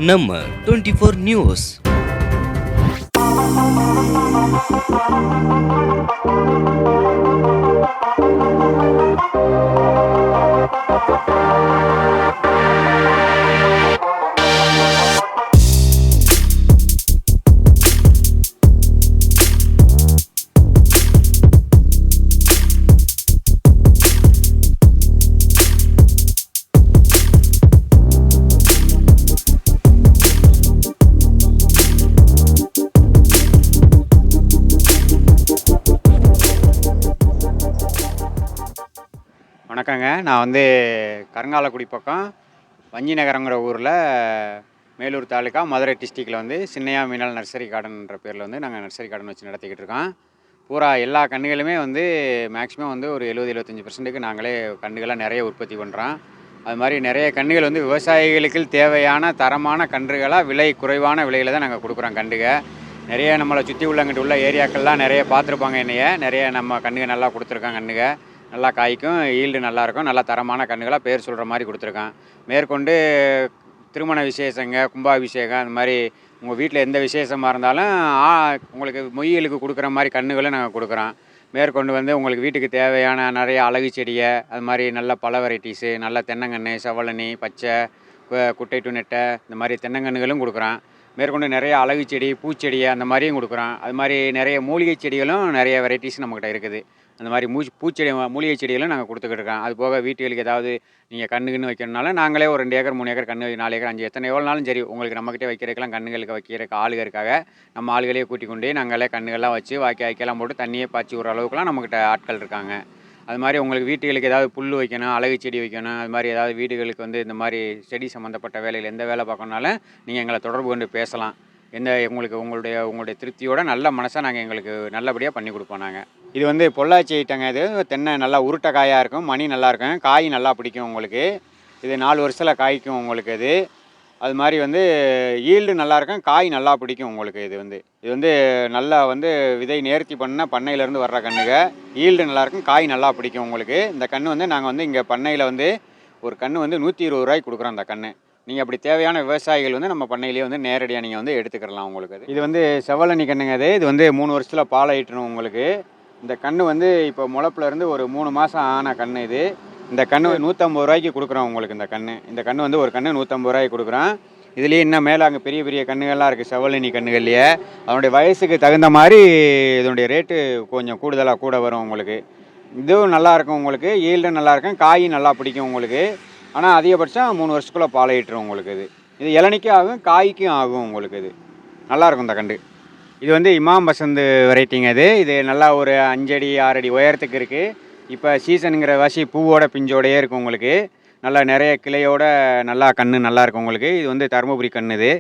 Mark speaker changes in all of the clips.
Speaker 1: நம்ம 24 நியூஸ்.
Speaker 2: வணக்கங்க. நான் கருங்காலக்குடி பக்கம் வஞ்சி நகரங்கிற ஊரில் மேலூர் தாலுக்கா மதுரை டிஸ்ட்ரிக்டில் சின்னையா மீனல் நர்சரி கார்டன்ன்ற பேரில் நாங்கள் நர்சரி கார்டன் வச்சு நடத்திக்கிட்டு இருக்கோம். பூரா எல்லா கன்றுகளுமே மேக்ஸிமம் ஒரு 70-75% நாங்களே கன்றுகளாக நிறைய உற்பத்தி பண்ணுறோம். அது மாதிரி நிறைய கன்றுகள் விவசாயிகளுக்கு தேவையான தரமான கன்றுகளாக விலை குறைவான விலையில் தான் நாங்கள் கொடுக்குறோம். நிறைய நம்மளை சுற்றி உள்ளங்கிட்டு உள்ள ஏரியாக்கள்லாம் நிறைய பார்த்துருப்பாங்க. நிறைய நம்ம கன்றுகள் நல்லா கொடுத்துருக்கோம். நல்லா காய்க்கும், ஈல்டு நல்லாயிருக்கும், நல்லா தரமான கன்றுகளாக பேர் சொல்கிற மாதிரி கொடுத்துருக்கான். மேற்கொண்டு திருமண விசேஷங்க, கும்பாபிஷேகம், அந்த மாதிரி உங்கள் வீட்டில் எந்த விசேஷமாக இருந்தாலும் உங்களுக்கு மொய்யலுக்கு கொடுக்குற மாதிரி கன்றுகளும் நாங்கள் கொடுக்குறோம். மேற்கொண்டு உங்களுக்கு வீட்டுக்கு தேவையான நிறைய அழகு செடியை, அது மாதிரி நல்ல பழ வெரைட்டிஸு, நல்ல தென்னங்கன்று, செவலனி, பச்சை, குட்டை டு நெட்டை, இந்த மாதிரி தென்னங்கன்றுகளும் கொடுக்குறோம். மேற்கொண்டு நிறைய அழகு செடி, பூச்செடியை அந்த மாதிரியும் கொடுக்குறோம். அது மாதிரி நிறைய மூலிகை செடிகளும் நிறைய வெரைட்டிஸ் நம்மக்கிட்ட இருக்குது. அந்த மாதிரி பூச்செடி, மூலிகை செடிகளும் நாங்கள் கொடுத்துக்கிட்டு இருக்கோம். அது போக வீட்டுகளுக்கு ஏதாவது நீங்கள் கன்று வைக்கணுனாலும் நாங்களே ஒரு 2 ஏக்கர் 3 ஏக்கர் கன்று, 4 ஏக்கர் 5 எத்தனை எவ்வளோனாலும் சரி, உங்களுக்கு நம்மக்கிட்டே வைக்கிறதுக்கெல்லாம் கன்றுகளுக்கு வைக்கிறதுக்கு ஆளுகளுக்காக நம்ம ஆளுகளையே கூட்டிக் கொண்டு நாங்களே கன்றுகள்லாம் வச்சு வாய்க்காலாம் போட்டு தண்ணியே பாய்ச்சி விட்ற அளவுக்குலாம் நம்மக்கிட்ட ஆட்கள் இருக்காங்க. அது மாதிரி உங்களுக்கு வீட்டுகளுக்கு ஏதாவது புல் வைக்கணும், அழகு செடி வைக்கணும், அது மாதிரி ஏதாவது வீடுகளுக்கு இந்த மாதிரி செடி சம்மந்தப்பட்ட வேலையில் எந்த வேலை பார்க்கணுனாலும் நீங்கள் எங்களை தொடர்பு கொண்டு பேசலாம். உங்களுடைய திருப்தியோட நல்ல மனசாக நாங்கள் எங்களுக்கு நல்லபடியாக பண்ணி கொடுப்போம். நாங்கள் இது பொள்ளாச்சி ஐட்டங்க. இது தென்னை நல்லா உருட்டை காயாக இருக்கும், மணி நல்லாயிருக்கும், காய் நல்லா பிடிக்கும் உங்களுக்கு. இது 4 வருஷத்தில் காய்க்கும் உங்களுக்கு. அது மாதிரி ஈல்டு நல்லாயிருக்கும், காய் நல்லா பிடிக்கும் உங்களுக்கு. இது நல்லா விதை நேர்த்தி பண்ண பண்ணையிலேருந்து வர்ற கன்றுங்க. ஈல்டு நல்லாயிருக்கும், காய் நல்லா பிடிக்கும் உங்களுக்கு. இந்த கன்று நாங்கள் இங்கே பண்ணையில் ஒரு கன்று 120 ரூபாய்க்கு கொடுக்குறோம். அந்த கன்று நீங்கள் அப்படி தேவையான விவசாயிகள் நம்ம பண்ணையிலேயே நேரடியாக நீங்கள் எடுத்துக்கிறலாம் உங்களுக்கு. இது செவலனி கன்றுங்க. இது 3 வருஷத்தில் பால் ஈட்டணும் உங்களுக்கு. இந்த கன்று இப்போ முளப்புலேருந்து ஒரு 3 மாதம் ஆன கன்று. இந்த கன்று 150 ரூபாய்க்கு கொடுக்குறோம் உங்களுக்கு. இந்த கன்று ஒரு கன்று 150 ரூபாய்க்கு கொடுக்குறோம். இதுலேயே இன்னும் மேலே அங்கே பெரிய பெரிய கன்றுகள்லாம் இருக்குது செவலனி கன்றுகள்லையே. அதனுடைய வயசுக்கு தகுந்த மாதிரி இதனுடைய ரேட்டு கொஞ்சம் கூட வரும் உங்களுக்கு. இதுவும் நல்லாயிருக்கும் உங்களுக்கு, ஈல்டும் நல்லாயிருக்கும், காயும் நல்லா பிடிக்கும் உங்களுக்கு. ஆனால் அதிகபட்சம் 3 வருஷத்துக்குள்ளே பால் ஈட்டுரும் உங்களுக்கு. இது இளநிக்கும் ஆகும், காய்க்கும் ஆகும் உங்களுக்கு. நல்லாயிருக்கும் இந்த கன்று. இது இமாம் பசந்து வெரைட்டிங்க. இது நல்லா ஒரு 5 அடி 6 அடி உயரத்துக்கு இருக்குது. இப்போ சீசனுங்கிற வாசி பூவோட பிஞ்சோடையே இருக்கும் உங்களுக்கு. நல்லா நிறைய கிளையோட நல்லா கன்று நல்லாயிருக்கும் உங்களுக்கு. இது தருமபுரி கன்று.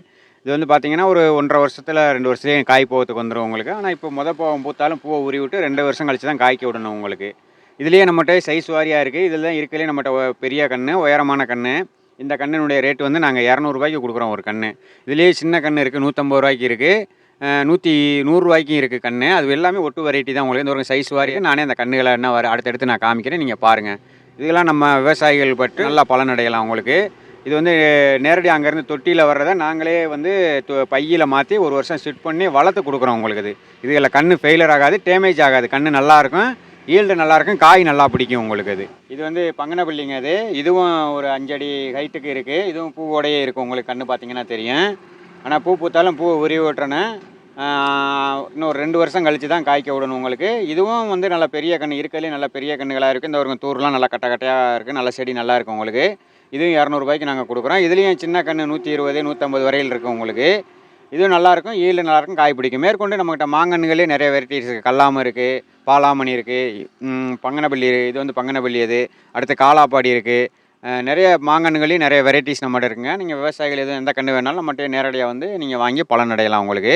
Speaker 2: இது பார்த்தீங்கன்னா ஒரு 1.5 வருஷத்தில் 2 வருஷத்துலேயே காய் போகிறதுக்கு வந்துடும் உங்களுக்கு. ஆனால் இப்போ போகம் பூத்தாலும் பூவை உரி விட்டு 2 வருஷம் கழிச்சு தான் காய்க்க விடணும் உங்களுக்கு. இதுலேயே நம்மகிட்ட சைஸ் வாரியாக இருக்குது. இதில் தான் இருக்கிறதுலே நம்மகிட்ட பெரிய கன்று, உயரமான கன்று. இந்த கண்ணினுடைய ரேட்டு நாங்கள் 200 ரூபாய்க்கு கொடுக்குறோம் ஒரு கன்று. இதுலேயே சின்ன கன்று இருக்குது, 150 ரூபாய்க்கு இருக்குது, 100 ரூபாய்க்கும் இருக்குது கன்று. அது எல்லாமே ஒட்டு வெரைட்டி தான் உங்களுக்கு. இந்த ஒரு சைஸ் வாரியாக நானே அந்த கன்றுகளை என்ன அடுத்தடுத்து நான் காமிக்கிறேன், நீங்கள் பாருங்கள். இதெல்லாம் நம்ம விவசாயிகள் பட்டு நல்லா பலனடையலாம் உங்களுக்கு. இது நேரடியாக அங்கேருந்து தொட்டியில் வர்றதை நாங்களே பையில் மாற்றி ஒரு வருஷம் செட் பண்ணி வளர்த்து கொடுக்குறோம் உங்களுக்கு. இதுகளில் கன்று ஃபெயிலர் ஆகாது, டேமேஜ் ஆகாது. கன்று நல்லாயிருக்கும், ஈல்டு நல்லாயிருக்கும், காய் நல்லா பிடிக்கும் உங்களுக்கு. இது பங்கனப்பள்ளிங்க. இதுவும் ஒரு 5 அடி ஹைட்டுக்கு இருக்குது. இதுவும் பூவோடையே இருக்கும் உங்களுக்கு. கன்று பார்த்தீங்கன்னா தெரியும். ஆனால் பூ பூத்தாலும் பூவை உருவி விட்டுறேன்னு இன்னும் ஒரு 2 வருஷம் கழித்து தான் காய்க்க விடணும் உங்களுக்கு. இதுவும் நல்ல பெரிய கன்று, இருக்கிறதுலே நல்ல பெரிய கன்றுகளாக இருக்குது. இந்த ஒரு தூர்லாம் நல்லா கட்டையாக இருக்குது, நல்ல செடி நல்லா இருக்கும் உங்களுக்கு. இதுவும் 200 ரூபாய்க்கு நாங்கள் கொடுக்குறோம். இதுலேயும் சின்ன கன்று 120 150 வரையில் இருக்கும் உங்களுக்கு. இதுவும் நல்லாயிருக்கும், ஈல்டு நல்லாயிருக்கும், காய் பிடிக்கும். மேற்கொண்டு நம்மகிட்ட மாங்கன்றுகளே நிறைய வெரைட்டிஸ் இருக்குது. கல்லாமல் இருக்குது, பாலாமணி இருக்குது, பங்கனப்பள்ளி, இது பங்கனப்பள்ளி. அடுத்து காலாப்பாடி இருக்குது. நிறைய மாங்கன்றுகளையும் நிறைய வெரைட்டிஸ் நம்மகிட்ட இருக்குங்க. நீங்கள் விவசாயிகள் எதுவும் எந்த கன்று வேணாலும் நம்மகிட்ட நேரடியாக நீங்கள் வாங்கி பலனடையலாம் உங்களுக்கு.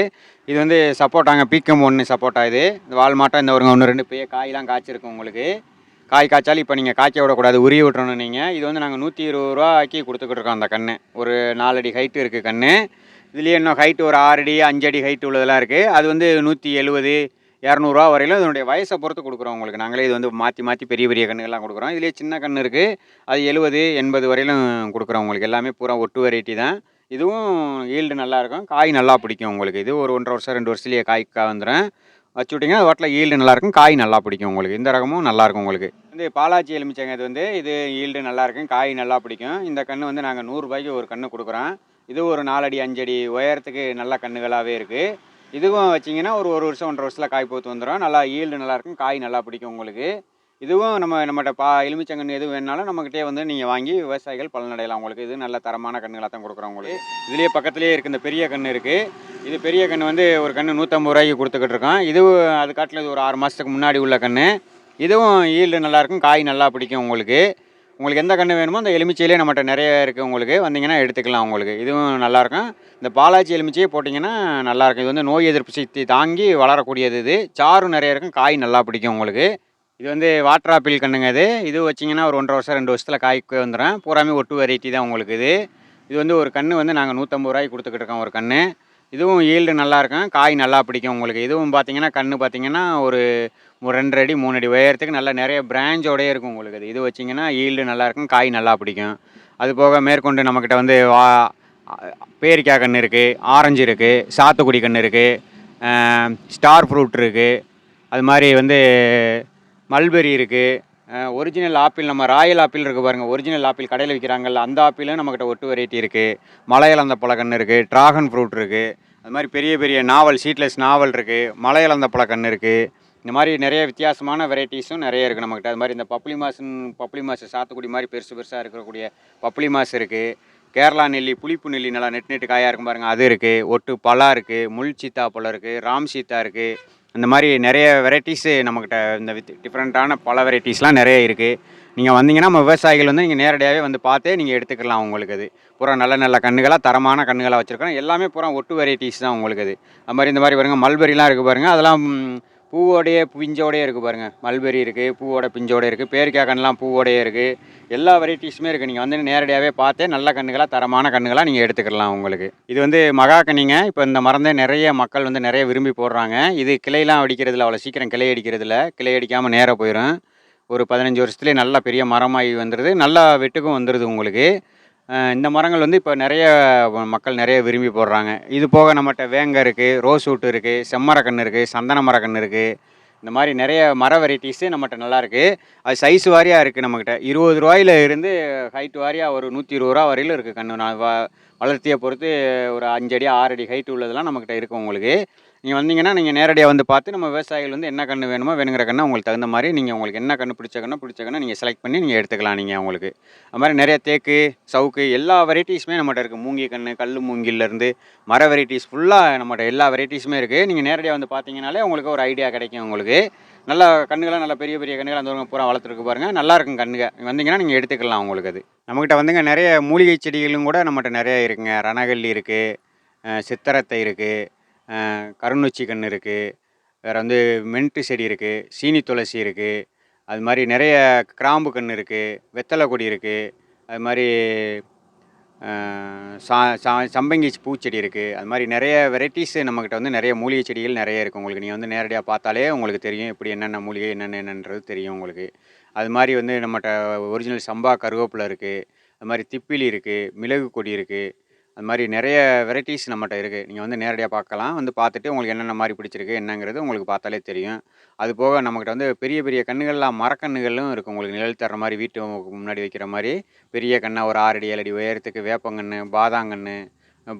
Speaker 2: இது சப்போட்டாங்க, பீக்கம் 1 சப்போட்டா. இது வால் மாட்டம் இந்த ஒரு 1 2 பெரிய காயெலாம் காய்ச்சிருக்கும் உங்களுக்கு. காய் காய்ச்சாலும் இப்போ நீங்கள் காய்க்க விடக்கூடாது, உரிய விட்டுறணும் நீங்கள். இது நாங்கள் 120 ரூபாய்க்கு கொடுத்துக்கிட்டு இருக்கோம். அந்த கன்று ஒரு 4 அடி ஹைட்டு இருக்குது கன்று. இதுலேயே இன்னும் ஹைட்டு ஒரு 6 அடி 5 அடி ஹைட்டு உள்ளதெல்லாம் இருக்குது. அது 170 200 வரையிலும் இதனுடைய வயசை பொறுத்து கொடுக்குறோம் உங்களுக்கு. நாங்களே இது மாற்றி பெரிய பெரிய கன்றுகள்லாம் கொடுக்குறோம். இதுலேயே சின்ன கன்று இருக்குது, அது 70 80 வரையிலும் கொடுக்குறோம் உங்களுக்கு. எல்லாமே பூரா ஒட்டு வெரைட்டி தான். இதுவும் ஈல்டு நல்லாயிருக்கும், காய் நல்லா பிடிக்கும் உங்களுக்கு. இது ஒரு 1 1/2 வருஷம் 2 வருஷத்துலேயே காய் வந்துடும். வச்சு விட்டிங்கன்னா அது வாட்டில் ஈல்டு நல்லாயிருக்கும், காய் நல்லா பிடிக்கும் உங்களுக்கு. இந்த ரகமும் நல்லாயிருக்கும் உங்களுக்கு. வந்து பாலாஜி எலுமிச்சங்க இது ஈல்டு நல்லாயிருக்கும், காய் நல்லா பிடிக்கும். இந்த கன்று வந்து நாங்கள் 100 ரூபாய்க்கு ஒரு கன்று கொடுக்குறோம். இது ஒரு 4 அடி 5 அடி உயரத்துக்கு நல்ல கன்றுகளாகவே இருக்குது. இதுவும் வச்சிங்கன்னா ஒரு 1 வருஷம் 1 1/2 வருஷத்தில் காய் பூத்து வந்துடும். நல்லா ஈல்டு நல்லாயிருக்கும், காய் நல்லா பிடிக்கும் உங்களுக்கு. இதுவும் நம்மகிட்ட எலுமிச்சங்கன்று எது வேணுனாலும் நம்மக்கிட்டே வந்து நீங்கள் வாங்கி விவசாயிகள் பலனடையலாம் உங்களுக்கு. இது நல்ல தரமான கன்றுகளாக தான் கொடுக்குறோம் உங்களுக்கு. இதுலேயே பக்கத்துலேயே இருக்குது இந்த பெரிய கன்று இருக்குது. இது பெரிய கன்று வந்து ஒரு கன்று 150 ரூபாய்க்கு கொடுத்துக்கிட்டு இருக்கோம். இதுவும் அது காட்டில் இது ஒரு 6 மாதத்துக்கு முன்னாடி உள்ள கன்று. இதுவும் ஈல்டு நல்லாயிருக்கும், காய் நல்லா பிடிக்கும் உங்களுக்கு. உங்களுக்கு எந்த கன்று வேணுமோ அந்த எலுமிச்சையிலே நம்மகிட்ட நிறைய இருக்குது உங்களுக்கு. வந்தீங்கன்னா எடுத்துக்கலாம் உங்களுக்கு. இதுவும் நல்லாயிருக்கும். இந்த பாலாஜி எலுமிச்சையே போட்டிங்கன்னா நல்லாயிருக்கும். இது வந்து நோய் எதிர்ப்பு சக்தி தாங்கி வளரக்கூடியது. இது சாரும் நிறைய இருக்கும், காய் நல்லா பிடிக்கும் உங்களுக்கு. இது வந்து வாட்டர் ஆப்பிள் கன்றுங்க. இது வச்சிங்கன்னா ஒரு 1 1/2 வருஷம் 2 வருஷத்தில் காய்க்கு வந்துடும். பூராமே ஒட்டு வெரைட்டி தான் உங்களுக்கு. இது வந்து ஒரு கன்று வந்து நாங்கள் 150 ரூபாய்க்கு கொடுத்துக்கிட்டு இருக்கோம் ஒரு கன்று. இதுவும் ஈல்டு நல்லாயிருக்கும், காய் நல்லா பிடிக்கும் உங்களுக்கு. இதுவும் பார்த்தீங்கன்னா கன்று பார்த்தீங்கன்னா ஒரு 2 அடி 3 அடி உயரத்துக்கு நல்லா நிறைய பிரான்ச்சோடயே இருக்கும் உங்களுக்கு. இது வச்சிங்கன்னா ஈல்டு நல்லாயிருக்கும், காய் நல்லா பிடிக்கும். அது போக மேற்கொண்டு நம்மக்கிட்ட வந்து பேரிக்காய் கன்று இருக்குது, ஆரஞ்சு இருக்குது, சாத்துக்குடி கன்று இருக்குது, ஸ்டார் ஃப்ரூட் இருக்குது. அது மாதிரி வந்து மல்பெரி இருக்குது, ஒரிஜினல் ஆப்பிள் நம்ம ராயல் ஆப்பிள் இருக்குது பாருங்கள். ஒரிஜினல் ஆப்பிள் கடையில் விற்கிறாங்கல்ல, அந்த ஆப்பிளும் நம்மக்கிட்ட ஒட்டு வெரைட்டி இருக்குது. மலையளந்த பழக்கன்று இருக்குது, ட்ராகன் ஃப்ரூட் இருக்குது. அது மாதிரி பெரிய பெரிய நாவல் சீட்லெஸ் நாவல் இருக்குது, மலையளந்த பழக்கன்று இருக்குது. இந்த மாதிரி நிறைய வித்தியாசமான வெரைட்டிஸும் நிறைய இருக்குது நம்மக்கிட்ட. அது மாதிரி இந்த பப்ளி மாசு சாத்துக்குடி மாதிரி பெருசாக இருக்கக்கூடிய பப்ளி மாசு இருக்குது. கேரளா நெல்லி, புளிப்பு நெல்லி நல்லா நெட்டு காயாக இருக்கும் பாருங்கள், அது இருக்குது. ஒட்டு பலா இருக்குது, முள் சீத்தா பழம் இருக்குது, ராம் சீத்தா இருக்குது. அந்த மாதிரி நிறைய வெரைட்டிஸு நம்மக்கிட்ட இந்த டிஃப்ரெண்ட்டான பல வெரைட்டிஸ்லாம் நிறைய இருக்குது. நீங்கள் வந்தீங்கன்னா நம்ம விவசாயிகள் வந்து நீங்கள் நேரடியாகவே வந்து பார்த்தே நீங்கள் எடுத்துக்கலாம் உங்களுக்கு. அது பூரா நல்ல நல்ல கன்றுகளாக தரமான கன்றுகளாக வச்சுருக்கோம். எல்லாமே பூரா ஒட்டு வெரைட்டிஸ் தான் உங்களுக்கு. அது மாதிரி இந்த மாதிரி பாருங்கள் மல்பெரிலாம் இருக்குது பாருங்கள். அதெல்லாம் பூவோடையே பிஞ்சோடையே இருக்குது பாருங்கள். மல்பெரி இருக்குது, பூவோட பிஞ்சோடையே இருக்குது. பேரிக்காய் கன்றுலாம் பூவோடையே இருக்குது. எல்லா வெரைட்டிஸுமே இருக்குது. நீங்கள் வந்து நேரடியாகவே பார்த்தே நல்ல கன்றுகளாக தரமான கன்றுகளாக நீங்கள் எடுத்துக்கலாம் உங்களுக்கு. இது வந்து மகா கன்னிங்க. இப்போ இந்த மரந்தே நிறைய மக்கள் வந்து நிறைய விரும்பி போடுறாங்க. இது கிளையெல்லாம் அடிக்கிறதுல அவ்வளோ சீக்கிரம் கிளை அடிக்கிறதில்ல. கிளை அடிக்காமல் நேராக போயிடும். ஒரு 15 வருஷத்துலேயே நல்லா பெரிய மரமாகி வந்துடுது. நல்லா வெட்டுக்கும் வந்துடுது உங்களுக்கு. இந்த மரங்கள் வந்து இப்போ நிறைய மக்கள் நிறைய விரும்பி போடுறாங்க. இது போக நம்மகிட்ட வேங்க இருக்குது, ரோஸ் வுட் இருக்குது, செம்மரக்கன்று இருக்குது, சந்தன மரக்கன்று இருக்குது. இந்த மாதிரி நிறைய மர வெரைட்டிஸு நம்மகிட்ட நல்லாயிருக்கு. அது சைஸ் வாரியாக இருக்குது நம்மக்கிட்ட. 20 ரூபாயில இருந்து ஹைட் வாரியாக ஒரு 120 ரூபா வரையிலும் இருக்குது கன்று. நான் வளர்த்தியை பொறுத்து ஒரு 5 அடி 6 அடி ஹைட் உள்ளதெல்லாம் நம்மக்கிட்ட இருக்குது உங்களுக்கு. நீங்கள் வந்தீங்கன்னா நீங்கள் நேரடியாக வந்து பார்த்து நம்ம விவசாயிகள் வந்து என்ன கன்று வேணுங்கிற கன்று உங்களுக்கு தகுந்த மாதிரி நீங்கள் உங்களுக்கு என்ன கன்று பிடிச்ச கன்று நீங்கள் செலக்ட் பண்ணி நீங்கள் எடுத்துக்கலாம் நீங்கள் உங்களுக்கு. அது மாதிரி நிறைய தேக்கு, சவுக்கு எல்லா வெரைட்டிஸுமே நம்மகிட்ட இருக்குது. மூங்கி கன்று, கல் மூங்கிலேருந்து மர வெரைட்டிஸ் ஃபுல்லாக நம்மகிட்ட எல்லா வெரைட்டிஸுமே இருக்குது. நீங்கள் நேரடியாக வந்து பார்த்தீங்கனாலே உங்களுக்கு ஒரு ஐடியா கிடைக்கும் உங்களுக்கு. நல்லா கன்றுகளாக நல்ல பெரிய பெரிய கன்றுகள் அந்த பூரா வளர்த்துருக்கு பாருங்கள். நல்லாயிருக்கும் கன்றுங்க. வந்தீங்கன்னா நீங்கள் எடுத்துக்கலாம் உங்களுக்கு. அது நம்மக்கிட்ட வந்துங்க நிறைய மூலிகை செடிகளும் கூட நம்மகிட்ட நிறைய இருக்குங்க. ரணகல்லி இருக்குது, சித்தரத்தை இருக்குது, கருநொச்சி கன்று இருக்குது, வேறு வந்து மென்ட்டு செடி இருக்குது, சீனி துளசி இருக்குது. அது மாதிரி நிறைய கிராம்பு கன்று இருக்குது, வெத்தலை கொடி இருக்குது. அது மாதிரி சம்பங்கி பூச்செடி இருக்குது. அது மாதிரி நிறைய வெரைட்டிஸு நம்மக்கிட்ட வந்து நிறைய மூலிகை செடிகள் நிறைய இருக்குது உங்களுக்கு. நீங்கள் வந்து நேரடியாக பார்த்தாலே உங்களுக்கு தெரியும் இப்படி என்னென்ன மூலிகை என்னென்னன்றது தெரியும் உங்களுக்கு. அது மாதிரி வந்து நம்மகிட்ட ஒரிஜினல் சம்பா கருவேப்பிலை இருக்குது. அது மாதிரி திப்பிலி இருக்குது, மிளகு கொடி இருக்குது. அது மாதிரி நிறைய வெரைட்டிஸ் நம்மகிட்ட இருக்குது. நீங்கள் வந்து நேரடியாக பார்க்கலாம். வந்து பார்த்துட்டு உங்களுக்கு என்னென்ன மாதிரி பிடிச்சிருக்கு என்னங்கிறது உங்களுக்கு பார்த்தாலே தெரியும். அது போக நம்மக்கிட்ட வந்து பெரிய பெரிய கன்றுகள்லாம் மரக்கன்றுகளும் இருக்குது உங்களுக்கு. நிழல் தர்ற மாதிரி வீட்டு முன்னாடி வைக்கிற மாதிரி பெரிய கன்னாக ஒரு 6 அடி 7 அடி உயரத்துக்கு வேப்பங்கன்று, பாதாங்கன்று,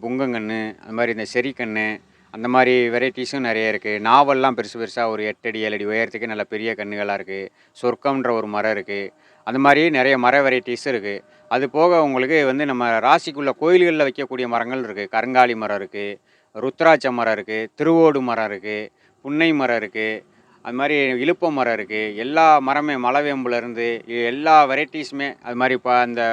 Speaker 2: புங்கங்கன்று, அது மாதிரி இந்த செரிக்கன்று, அந்த மாதிரி வெரைட்டிஸும் நிறைய இருக்குது. நாவல்லாம் பெருசாக ஒரு 8 அடி 7 அடி உயரத்துக்கு நல்ல பெரிய கன்றுகளாக இருக்குது. சொர்க்கம்ன்ற ஒரு மரம் இருக்குது. அந்த மாதிரி நிறைய மர வெரைட்டிஸும் இருக்குது. அது போக உங்களுக்கு வந்து நம்ம ராசிக்குள்ள கோயில்களில் வைக்கக்கூடிய மரங்கள் இருக்குது. கருங்காலி மரம் இருக்குது, ருத்ராட்ச மரம் இருக்குது, திருவோடு மரம் இருக்குது, புன்னை மரம் இருக்குது. அது மாதிரி இலுப்ப மரம் இருக்குது. எல்லா மரமே மலவேம்புலேருந்து எல்லா வெரைட்டிஸுமே. அது மாதிரி இப்போ அந்த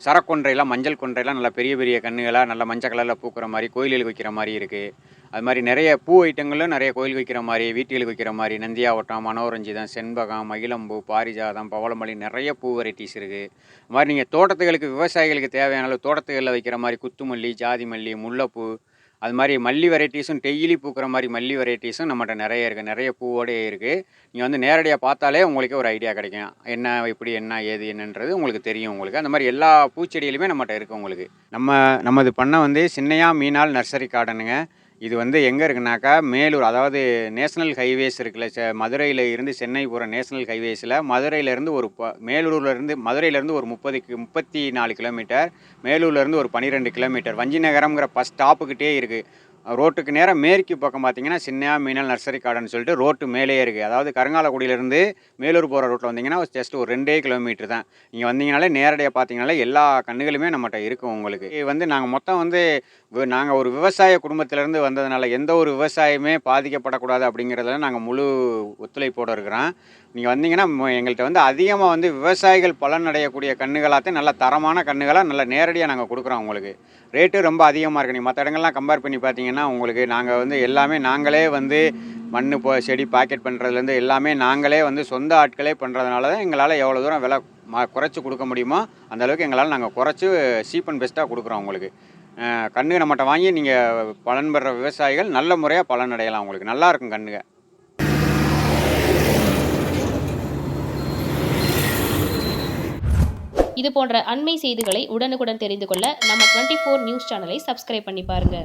Speaker 2: சரக்கொன்றையெல்லாம் மஞ்சள் கொன்றையெல்லாம் நல்லா பெரிய பெரிய கன்றுகளாக நல்லா மஞ்சள் கலரில் பூக்கிற மாதிரி கோயில்களுக்கு வைக்கிற மாதிரி இருக்குது. அது மாதிரி நிறைய பூ ஐட்டங்களும் நிறைய கோயிலுக்கு வைக்கிற மாதிரி, வீட்டுகளுக்கு வைக்கிற மாதிரி நந்தியாவட்டம், மனோரஞ்சிதம், செண்பகம், மகிழம்பூ, பாரிஜாதம், பவளமல்லி நிறைய பூ வெரைட்டிஸ் இருக்குது. அது மாதிரி நீங்கள் தோட்டத்துகளுக்கு விவசாயிகளுக்கு தேவையான அளவு தோட்டத்துகளில் வைக்கிற மாதிரி குத்துமல்லி, ஜாதி மல்லி, முல்லைப்பூ, அது மாதிரி மல்லி வெரைட்டிஸும் டெய்லி பூக்கிற மாதிரி மல்லி வெரைட்டிஸும் நம்மகிட்ட நிறைய இருக்குது, நிறைய பூவோடயே இருக்குது. நீங்கள் வந்து நேரடியாக பார்த்தாலே உங்களுக்கே ஒரு ஐடியா கிடைக்கும், என்ன எப்படி என்ன ஏது என்னன்றது உங்களுக்கு தெரியும். உங்களுக்கு அந்த மாதிரி எல்லா பூச்செடியிலுமே நம்மகிட்ட இருக்குது உங்களுக்கு. நமது பண்ணை வந்து சின்னையா மீனாள் நர்சரி கார்டனுங்க. இது வந்து எங்கே இருக்குனாக்கா மேலூர், அதாவது நேஷனல் ஹைவேஸ் இருக்குல்ல, மதுரையில் இருந்து சென்னை போகிற நேஷனல் ஹைவேஸில் மதுரையிலேருந்து மேலூர்லேருந்து மதுரையிலேருந்து ஒரு 34 கிலோமீட்டர், மேலூர்லேருந்து ஒரு 12 கிலோமீட்டர், வஞ்சி நகரம்ங்கிற பஸ் ஸ்டாப்புக்கிட்டே இருக்குது. ரோட்டுக்கு நேராக மேற்கு பக்கம் பார்த்தீங்கன்னா சின்னையா மீனல் நர்சரி கார்டன் சொல்லிட்டு ரோட்டு மேலேயே இருக்குது. அதாவது கருங்காலக்குடியிலேருந்து மேலூர் போகிற ரோட்டில் வந்தீங்கன்னா ஜஸ்ட் ஒரு 2 கிலோமீட்டர் தான். நீங்கள் வந்தீங்கனாலே நேரடியாக பார்த்தீங்கனாலே எல்லா கன்றுகளுமே நம்மகிட்ட இருக்கும் உங்களுக்கு. இது வந்து நாங்கள் மொத்தம் வந்து நாங்கள் ஒரு விவசாய குடும்பத்திலேருந்து வந்ததுனால எந்த ஒரு விவசாயமே பாதிக்கப்படக்கூடாது அப்படிங்கிறதுல நாங்கள் முழு ஒத்துழைப்போடு இருக்கிறோம். நீங்கள் வந்தீங்கன்னா எங்கள்கிட்ட வந்து அதிகமாக வந்து விவசாயிகள் பலன் அடையக்கூடிய கன்றுகளாகத்தான் நல்ல தரமான கன்றுகளாக நல்ல நேரடியாக நாங்கள் கொடுக்குறோம் உங்களுக்கு. ரேட்டு ரொம்ப அதிகமாக இருக்குது. நீங்கள் மற்ற இடங்கள்லாம் கம்பேர் பண்ணி பார்த்தீங்கன்னா உங்களுக்கு நாங்கள் வந்து எல்லாமே நாங்களே வந்து மண் செடி பாக்கெட் பண்ணுறதுலேருந்து எல்லாமே நாங்களே வந்து சொந்த ஆட்களே பண்ணுறதுனால தான் எங்களால் எவ்வளோ தூரம் விலை குறைச்சி கொடுக்க முடியுமோ அந்தளவுக்கு எங்களால் நாங்கள் குறைச்சி சீப் அண்ட் பெஸ்ட்டாக கொடுக்குறோம் உங்களுக்கு. கன்று நம்மகிட்ட வாங்கி நீங்கள் பலன் பெற விவசாயிகள் நல்ல முறையாக பலன் அடையலாம். உங்களுக்கு நல்லாயிருக்கும் கன்றுக.
Speaker 3: இது போன்ற அண்மை செய்திகளை உடனுக்குடன் தெரிந்து கொள்ள நம்ம 24 நியூஸ் சேனலை சப்ஸ்கிரைப் பண்ணி பாருங்க.